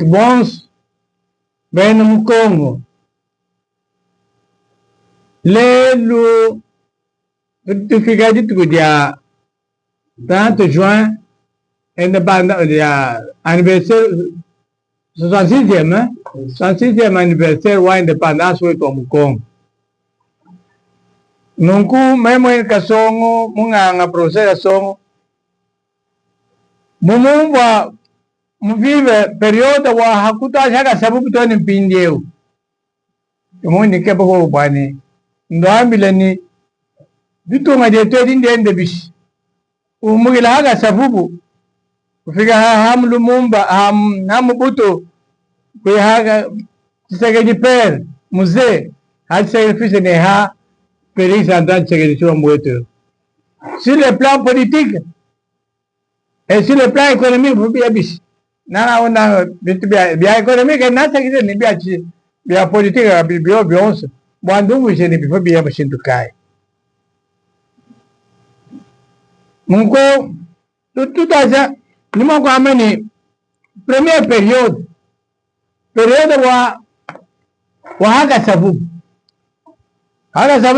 bons bem no Congo. Lelo tu fica de tudo dia tanto juin indépendance dia anniversaire 66e, hein? 66e anniversaire wa indépendance wetu wa Congo. Nunku mesmo em Kasongo, munganga processo Songo. Mumumba muvive período wa hakuta jaga sababu toni mpindeu. Muni kepo ko bani. Ndo ambile ni vitu ngaje to ndende bishi. Umugila haga sababu kufika hamlu mumba hamubuto kwa haga tsege per musée hal sacrifice ne ha pays central tsege sur mweto. Sur le plan politique et sur le plan économique vous bien bishi. Nana ona bitu bien économique na tsege ni bien chi bien politique bien bien Bandungu je ne peux bien machintu kai. Mungo tout ça ni mongo ameni première période wa haga sabu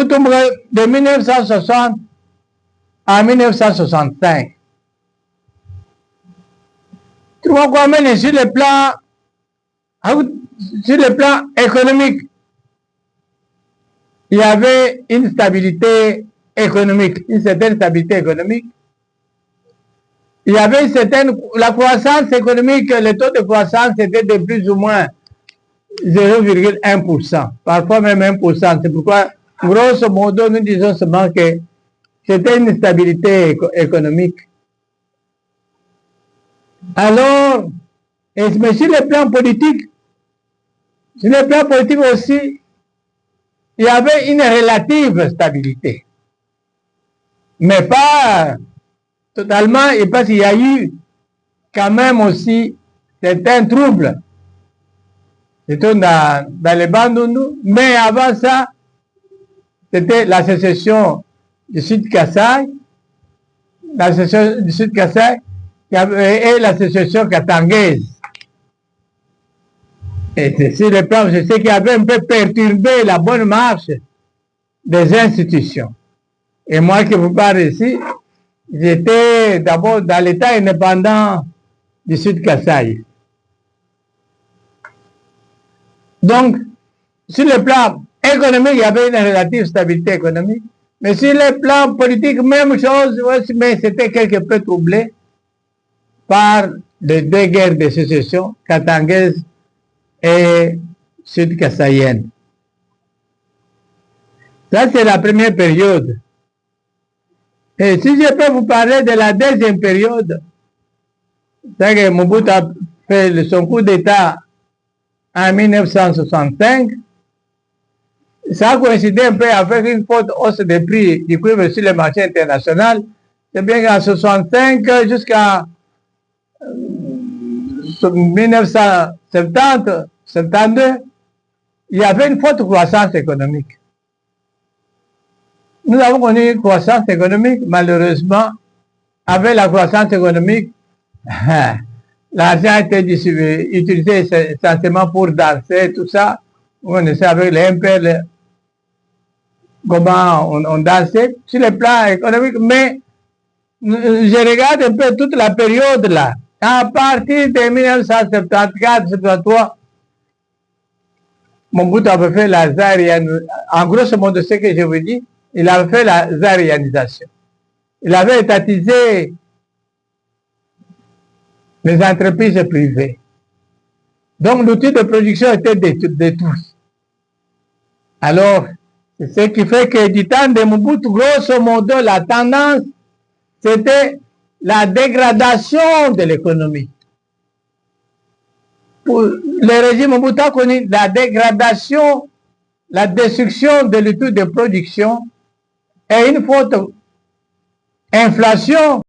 tumba de 1960 à 1965. Tu vois quoi ameni sur le plan économique. Il y avait une stabilité économique, une certaine stabilité économique. Il y avait la croissance économique, le taux de croissance était de plus ou moins 0,1%, parfois même 1%. C'est pourquoi, grosso modo, nous disons seulement que c'était une stabilité économique. Alors, mais sur le plan politique aussi, il y avait une relative stabilité. Mais pas totalement, et parce qu'il y a eu quand même aussi certains troubles. C'était dans les Bandundu, mais avant ça, c'était la sécession du Sud-Kasaï, et la sécession katangaise. Et c'est sur le plan, c'est ce qui avait un peu perturbé la bonne marche des institutions. Et moi qui vous parle ici, j'étais d'abord dans l'État indépendant du Sud-Kasaï. Donc, sur le plan économique, il y avait une relative stabilité économique. Mais sur le plan politique, même chose, mais c'était quelque peu troublé par les deux guerres de sécession, katangaise et sud-kassaïenne. Ça, c'est la première période. Et si je peux vous parler de la deuxième période, c'est que Mobutu a fait son coup d'État en 1965. Ça a coïncidé un peu avec une forte hausse des prix du cuivre sur le marché international. C'est bien qu'en 1965 jusqu'à 1970, 72, il y avait une forte croissance économique. Nous avons connu une croissance économique, malheureusement, avec la croissance économique, l'argent a été utilisé essentiellement pour danser, tout ça. Vous connaissez avec les impériaux, comment on dansait sur le plan économique, mais je regarde un peu toute la période là. À partir de 1974-73, Mobutu avait fait la zaïrianisation. En grosso modo, ce que je vous dis, il avait fait la zaïrianisation. Il avait étatisé les entreprises privées. Donc, l'outil de production était détruit. Alors, c'est ce qui fait que du temps de Mobutu, grosso modo, la tendance, c'était la dégradation de l'économie. Pour le régime Mobutu a connu la dégradation, la destruction de l'outil de production et une forte inflation